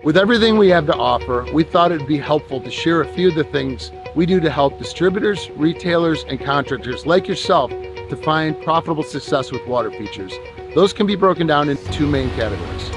With everything we have to offer, we thought it'd be helpful to share a few of the things we do to help distributors, retailers, and contractors like yourself to find profitable success with water features. Those can be broken down into two main categories.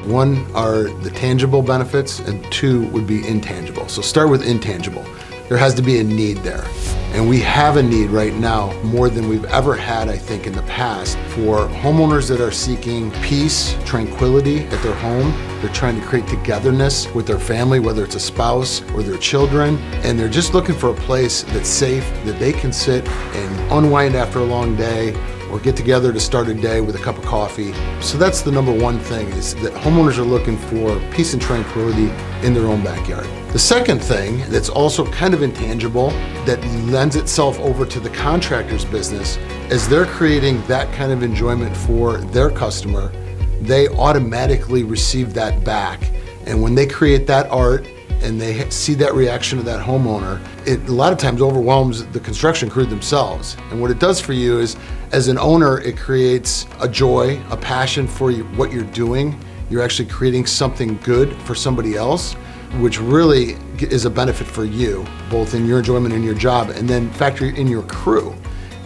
One are the tangible benefits, and two would be intangible. So start with intangible. There has to be a need there. And we have a need right now more than we've ever had, I think, in the past for homeowners that are seeking peace, tranquility at their home. They're trying to create togetherness with their family, whether it's a spouse or their children. And they're just looking for a place that's safe, that they can sit and unwind after a long day, or get together to start a day with a cup of coffee. So that's the number one thing, is that homeowners are looking for peace and tranquility in their own backyard. The second thing that's also kind of intangible that lends itself over to the contractor's business is they're creating that kind of enjoyment for their customer. They automatically receive that back. And when they create that art and they see that reaction of that homeowner, it a lot of times overwhelms the construction crew themselves. And what it does for you is, as an owner, it creates a joy, a passion for what you're doing. You're actually creating something good for somebody else, which really is a benefit for you, both in your enjoyment in your job, and then factor in your crew.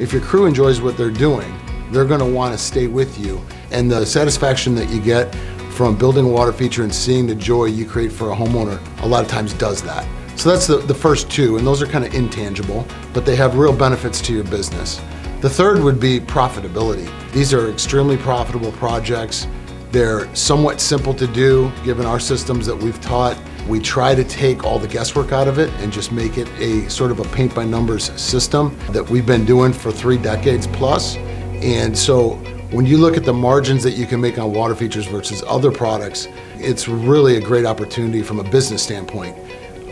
If your crew enjoys what they're doing, they're gonna wanna stay with you. And the satisfaction that you get from building a water feature and seeing the joy you create for a homeowner a lot of times does that. So that's the first two, and those are kind of intangible, but they have real benefits to your business. The third would be profitability. These are extremely profitable projects. They're somewhat simple to do, given our systems that we've taught. We try to take all the guesswork out of it and just make it a sort of a paint by numbers system that we've been doing for 3 decades plus. And so when you look at the margins that you can make on water features versus other products, it's really a great opportunity from a business standpoint.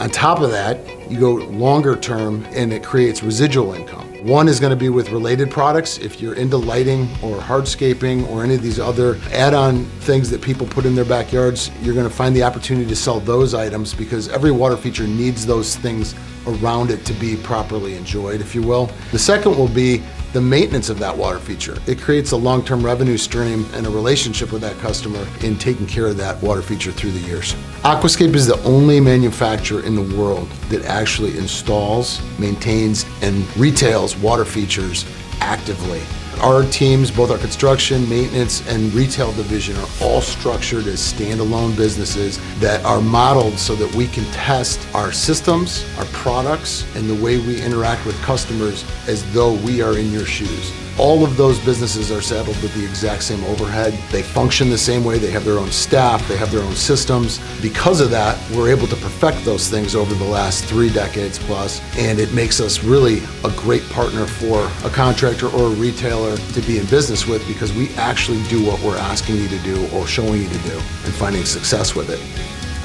On top of that, you go longer term and it creates residual income. One is going to be with related products. If you're into lighting or hardscaping or any of these other add-on things that people put in their backyards, you're going to find the opportunity to sell those items because every water feature needs those things around it to be properly enjoyed, if you will. The second will be the maintenance of that water feature. It creates a long-term revenue stream and a relationship with that customer in taking care of that water feature through the years. Aquascape is the only manufacturer in the world that actually installs, maintains, and retails water features actively. Our teams, both our construction, maintenance, and retail division, are all structured as standalone businesses that are modeled so that we can test our systems, our products, and the way we interact with customers as though we are in your shoes. All of those businesses are saddled with the exact same overhead. They function the same way. They have their own staff. They have their own systems. Because of that, we're able to perfect those things over the last 3 decades plus, and it makes us really a great partner for a contractor or a retailer to be in business with, because we actually do what we're asking you to do or showing you to do and finding success with it.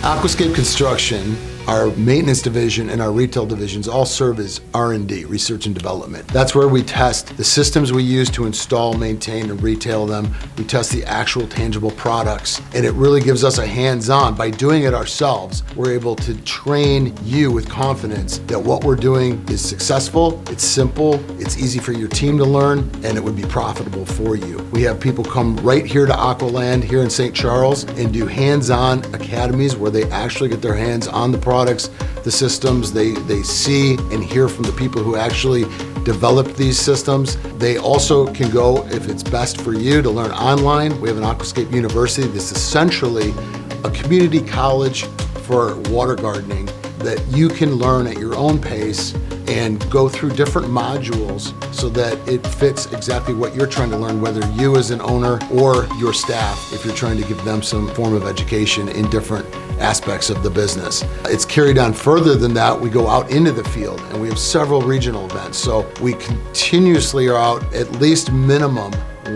Aquascape Construction, our maintenance division, and our retail divisions all serve as R&D, research and development. That's where we test the systems we use to install, maintain, and retail them. We test the actual tangible products, and it really gives us a hands-on. By doing it ourselves, we're able to train you with confidence that what we're doing is successful, it's simple, it's easy for your team to learn, and it would be profitable for you. We have people come right here to Aqualand here in St. Charles and do hands-on academies where they actually get their hands on the products, the systems. They see and hear from the people who actually developed these systems. They also can go, if it's best for you, to learn online. We have an Aquascape University that's essentially a community college for water gardening that you can learn at your own pace and go through different modules so that it fits exactly what you're trying to learn, whether you as an owner or your staff, if you're trying to give them some form of education in different aspects of the business. It's carried on further than that. We go out into the field and we have several regional events. So we continuously are out at least minimum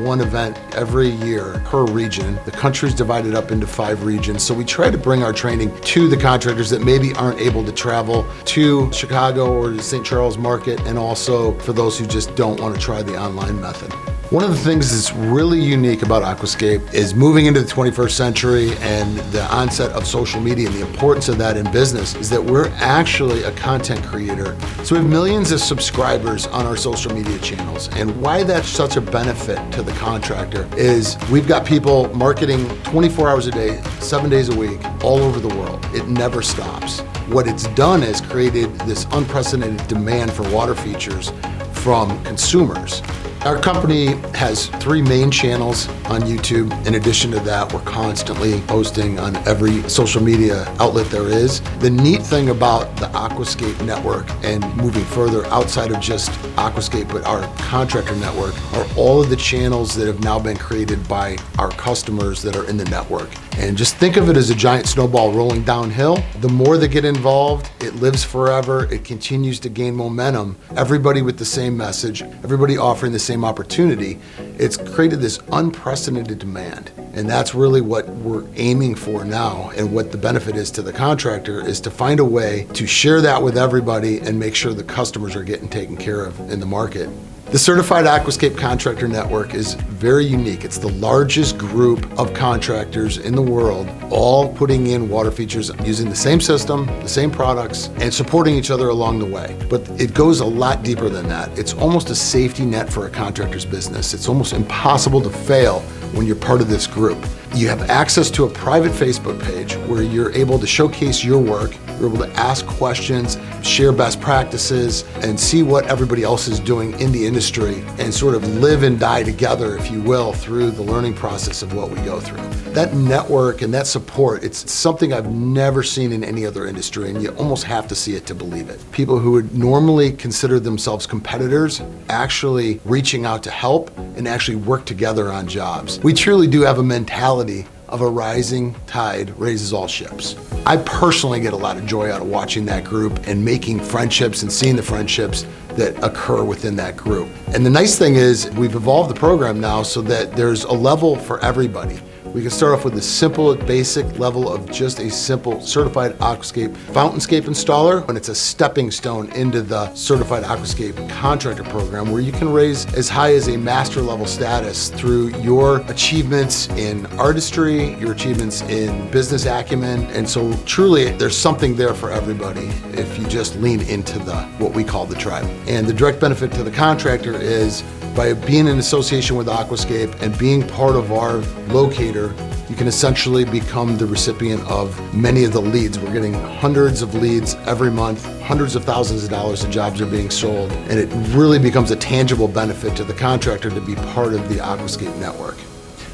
1 event every year per region. The country's divided up into 5 regions. So we try to bring our training to the contractors that maybe aren't able to travel to Chicago or the St. Charles market, and also for those who just don't want to try the online method. One of the things that's really unique about Aquascape is moving into the 21st century and the onset of social media and the importance of that in business is that we're actually a content creator. So we have millions of subscribers on our social media channels. And why that's such a benefit to the contractor is we've got people marketing 24 hours a day, 7 days a week, all over the world. It never stops. What it's done is created this unprecedented demand for water features from consumers. Our company has 3 main channels on YouTube. In addition to that, we're constantly posting on every social media outlet there is. The neat thing about the Aquascape network and moving further outside of just Aquascape, but our contractor network, are all of the channels that have now been created by our customers that are in the network. And just think of it as a giant snowball rolling downhill. The more they get involved, it lives forever, it continues to gain momentum. Everybody with the same message, everybody offering the same opportunity. It's created this unprecedented demand. And that's really what we're aiming for now, and what the benefit is to the contractor is to find a way to share that with everybody and make sure the customers are getting taken care of in the market. The Certified Aquascape Contractor Network is very unique. It's the largest group of contractors in the world, all putting in water features using the same system, the same products, and supporting each other along the way. But it goes a lot deeper than that. It's almost a safety net for a contractor's business. It's almost impossible to fail when you're part of this group. You have access to a private Facebook page where you're able to showcase your work, you're able to ask questions, share best practices, and see what everybody else is doing in the industry and sort of live and die together, if you will, through the learning process of what we go through. That network and that support, it's something I've never seen in any other industry, and you almost have to see it to believe it. People who would normally consider themselves competitors actually reaching out to help and actually work together on jobs. We truly do have a mentality of a rising tide raises all ships. I personally get a lot of joy out of watching that group and making friendships and seeing the friendships that occur within that group. And the nice thing is we've evolved the program now so that there's a level for everybody. We can start off with a simple, basic level of just a simple Certified Aquascape Fountainscape installer, and it's a stepping stone into the Certified Aquascape Contractor program where you can raise as high as a master level status through your achievements in artistry, your achievements in business acumen, and so truly there's something there for everybody if you just lean into what we call the tribe. And the direct benefit to the contractor is by being in association with Aquascape and being part of our locator, you can essentially become the recipient of many of the leads. We're getting hundreds of leads every month, hundreds of thousands of dollars of jobs are being sold, and it really becomes a tangible benefit to the contractor to be part of the Aquascape network.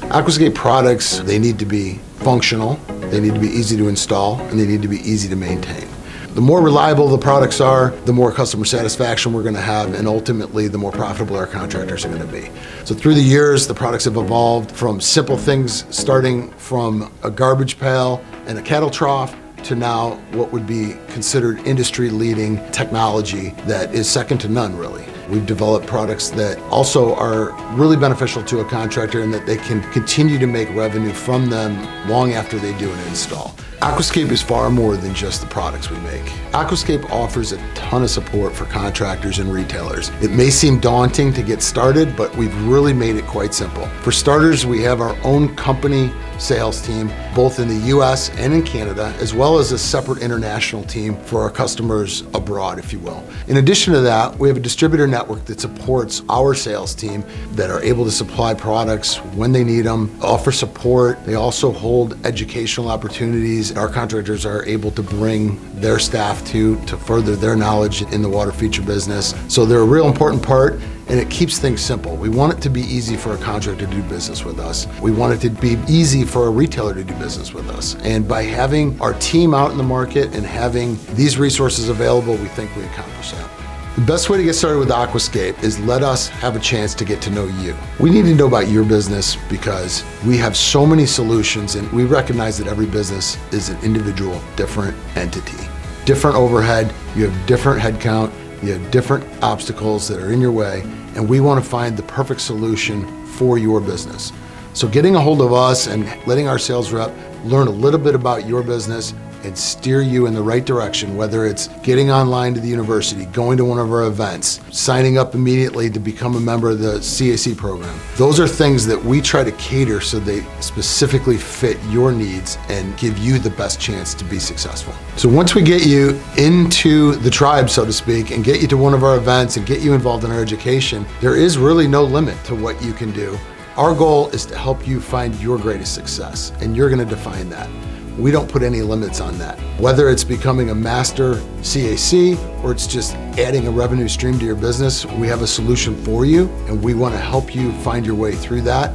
Aquascape products, they need to be functional, they need to be easy to install, and they need to be easy to maintain. The more reliable the products are, the more customer satisfaction we're going to have, and ultimately the more profitable our contractors are going to be. So through the years, the products have evolved from simple things starting from a garbage pail and a cattle trough to now what would be considered industry-leading technology that is second to none, really. We've developed products that also are really beneficial to a contractor and that they can continue to make revenue from them long after they do an install. Aquascape is far more than just the products we make. Aquascape offers a ton of support for contractors and retailers. It may seem daunting to get started, but we've really made it quite simple. For starters, we have our own company sales team, both in the US and in Canada, as well as a separate international team for our customers abroad, if you will. In addition to that, we have a distributor network that supports our sales team that are able to supply products when they need them, offer support. They also hold educational opportunities. Our contractors are able to bring their staff to further their knowledge in the water feature business. So they're a real important part, and it keeps things simple. We want it to be easy for a contractor to do business with us. We want it to be easy for a retailer to do business with us. And by having our team out in the market and having these resources available, we think we accomplish that. The best way to get started with Aquascape is let us have a chance to get to know you. We need to know about your business because we have so many solutions, and we recognize that every business is an individual, different entity. Different overhead, you have different headcount, you have different obstacles that are in your way, and we want to find the perfect solution for your business. So getting a hold of us and letting our sales rep learn a little bit about your business, and steer you in the right direction, whether it's getting online to the university, going to one of our events, signing up immediately to become a member of the CAC program. Those are things that we try to cater so they specifically fit your needs and give you the best chance to be successful. So once we get you into the tribe, so to speak, and get you to one of our events and get you involved in our education, there is really no limit to what you can do. Our goal is to help you find your greatest success, and you're going to define that. We don't put any limits on that. Whether it's becoming a master CAC or it's just adding a revenue stream to your business, we have a solution for you, and we want to help you find your way through that.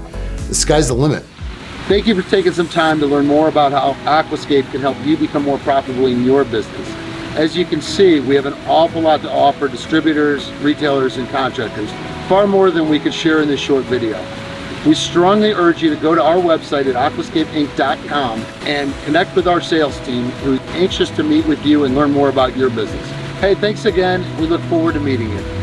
The sky's the limit. Thank you for taking some time to learn more about how Aquascape can help you become more profitable in your business. As you can see, we have an awful lot to offer distributors, retailers, and contractors, far more than we could share in this short video. We strongly urge you to go to our website at aquascapeinc.com and connect with our sales team, who's anxious to meet with you and learn more about your business. Hey, thanks again. We look forward to meeting you.